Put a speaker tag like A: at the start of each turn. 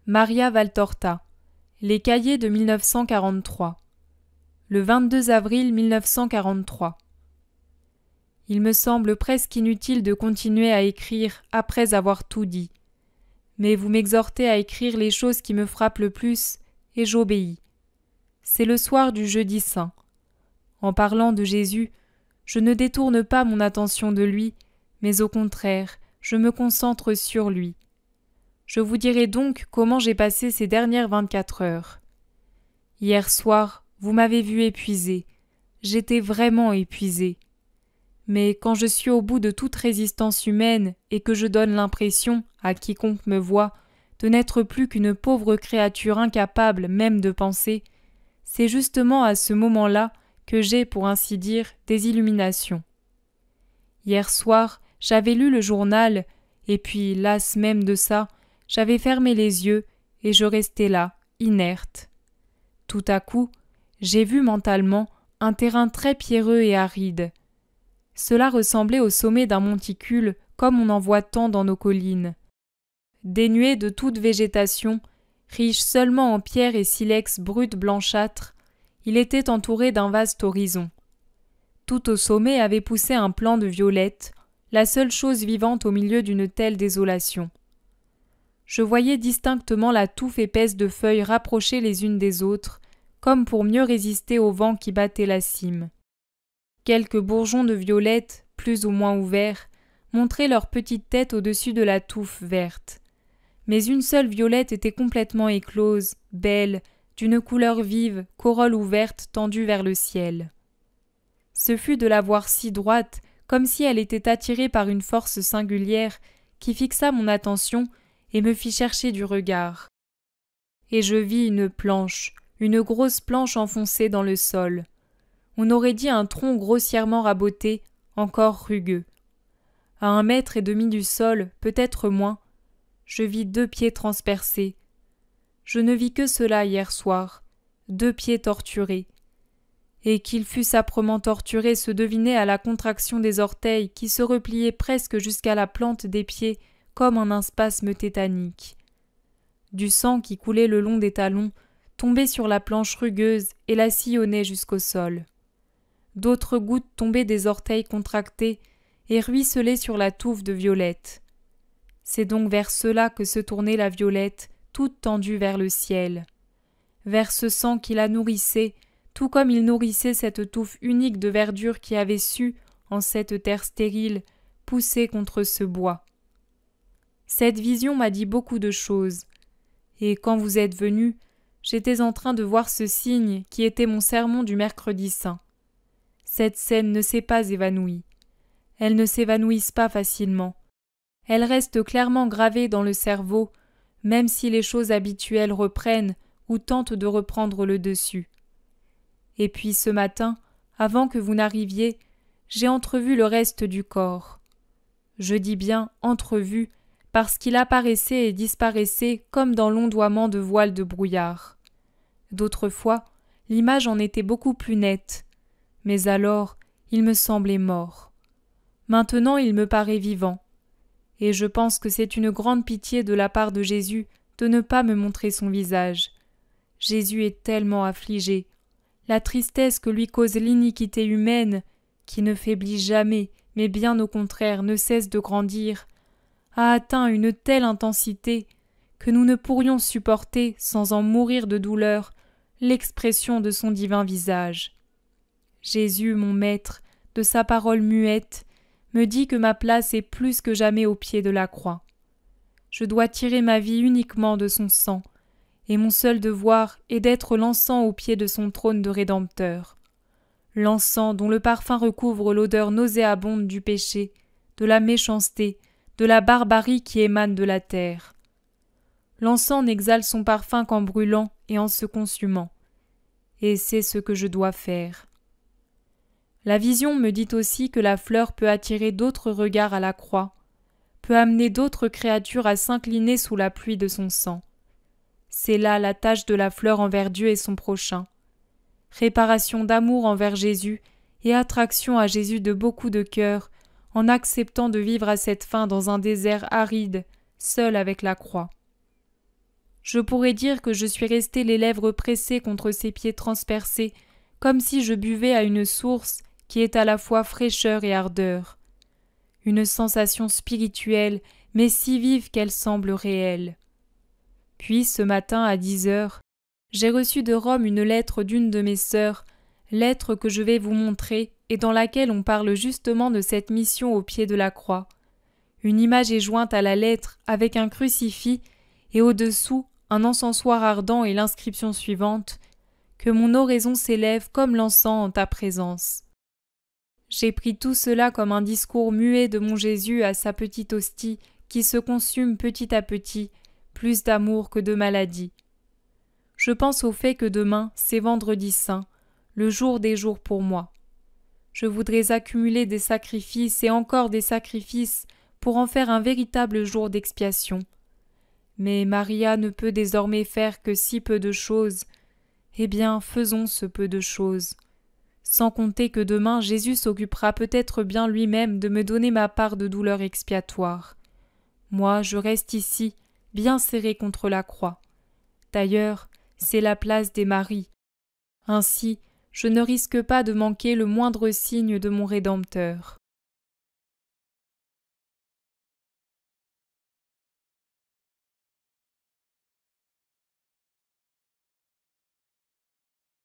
A: Maria Valtorta. Les cahiers de 1943. Le 22 avril 1943. Il me semble presque inutile de continuer à écrire après avoir tout dit. Mais vous m'exhortez à écrire les choses qui me frappent le plus, et j'obéis. C'est le soir du jeudi saint. En parlant de Jésus, je ne détourne pas mon attention de lui, mais au contraire, je me concentre sur lui. Je vous dirai donc comment j'ai passé ces dernières 24 heures. Hier soir, vous m'avez vu épuisé. J'étais vraiment épuisé. Mais quand je suis au bout de toute résistance humaine et que je donne l'impression, à quiconque me voit, de n'être plus qu'une pauvre créature incapable même de penser, c'est justement à ce moment-là que j'ai, pour ainsi dire, des illuminations. Hier soir, j'avais lu le journal, et puis, lasse même de ça, j'avais fermé les yeux, et je restais là, inerte. Tout à coup, j'ai vu mentalement un terrain très pierreux et aride. Cela ressemblait au sommet d'un monticule, comme on en voit tant dans nos collines. Dénué de toute végétation, riche seulement en pierres et silex bruts blanchâtres, il était entouré d'un vaste horizon. Tout au sommet avait poussé un plant de violettes, la seule chose vivante au milieu d'une telle désolation. Je voyais distinctement la touffe épaisse de feuilles rapprochées les unes des autres, comme pour mieux résister au vent qui battait la cime. Quelques bourgeons de violettes, plus ou moins ouverts, montraient leurs petites têtes au-dessus de la touffe verte. Mais une seule violette était complètement éclose, belle, d'une couleur vive, corolle ouverte tendue vers le ciel. Ce fut de la voir si droite, comme si elle était attirée par une force singulière, qui fixa mon attention et me fit chercher du regard. Et je vis une grosse planche enfoncée dans le sol. On aurait dit un tronc grossièrement raboté, encore rugueux. À 1,5 mètre du sol, peut-être moins, je vis 2 pieds transpercés. Je ne vis que cela hier soir, 2 pieds torturés. Et qu'ils fussent âprement torturés se devinait à la contraction des orteils qui se repliaient presque jusqu'à la plante des pieds comme en un spasme tétanique. Du sang qui coulait le long des talons tombait sur la planche rugueuse et la sillonnait jusqu'au sol. D'autres gouttes tombaient des orteils contractés et ruisselaient sur la touffe de violette. C'est donc vers cela que se tournait la violette, toute tendue vers le ciel. Vers ce sang qui la nourrissait, tout comme il nourrissait cette touffe unique de verdure qui avait su, en cette terre stérile, pousser contre ce bois. Cette vision m'a dit beaucoup de choses. Et quand vous êtes venu, j'étais en train de voir ce signe qui était mon sermon du mercredi saint. Cette scène ne s'est pas évanouie. Elles ne s'évanouissent pas facilement. Elles restent clairement gravées dans le cerveau, même si les choses habituelles reprennent ou tentent de reprendre le dessus. Et puis ce matin, avant que vous n'arriviez, j'ai entrevu le reste du corps. Je dis bien entrevu, parce qu'il apparaissait et disparaissait comme dans l'ondoiement de voiles de brouillard. D'autres fois, l'image en était beaucoup plus nette, mais alors il me semblait mort. Maintenant il me paraît vivant. Et je pense que c'est une grande pitié de la part de Jésus de ne pas me montrer son visage. Jésus est tellement affligé. La tristesse que lui cause l'iniquité humaine, qui ne faiblit jamais, mais bien au contraire ne cesse de grandir, a atteint une telle intensité que nous ne pourrions supporter, sans en mourir de douleur, l'expression de son divin visage. Jésus, mon Maître, de sa parole muette, me dit que ma place est plus que jamais au pied de la croix. Je dois tirer ma vie uniquement de son sang, et mon seul devoir est d'être l'encens au pied de son trône de Rédempteur. L'encens dont le parfum recouvre l'odeur nauséabonde du péché, de la méchanceté, de la barbarie qui émane de la terre. L'encens n'exhale son parfum qu'en brûlant et en se consumant. Et c'est ce que je dois faire. La vision me dit aussi que la fleur peut attirer d'autres regards à la croix, peut amener d'autres créatures à s'incliner sous la pluie de son sang. C'est là la tâche de la fleur envers Dieu et son prochain. Réparation d'amour envers Jésus et attraction à Jésus de beaucoup de cœurs en acceptant de vivre à cette fin dans un désert aride, seul avec la croix. Je pourrais dire que je suis resté les lèvres pressées contre ses pieds transpercés, comme si je buvais à une source qui est à la fois fraîcheur et ardeur. Une sensation spirituelle, mais si vive qu'elle semble réelle. Puis, ce matin à 10 heures, j'ai reçu de Rome une lettre d'une de mes sœurs, lettre que je vais vous montrer et dans laquelle on parle justement de cette mission au pied de la croix. Une image est jointe à la lettre avec un crucifix et au-dessous un encensoir ardent et l'inscription suivante « Que mon oraison s'élève comme l'encens en ta présence ». J'ai pris tout cela comme un discours muet de mon Jésus à sa petite hostie qui se consume petit à petit, plus d'amour que de maladie. Je pense au fait que demain, c'est vendredi saint, le jour des jours pour moi. Je voudrais accumuler des sacrifices et encore des sacrifices pour en faire un véritable jour d'expiation. Mais Maria ne peut désormais faire que si peu de choses. Eh bien, faisons ce peu de choses. Sans compter que demain Jésus s'occupera peut-être bien lui-même de me donner ma part de douleur expiatoire. Moi, je reste ici, bien serré contre la croix. D'ailleurs, c'est la place des maris. Ainsi, je ne risque pas de manquer le moindre signe de mon Rédempteur.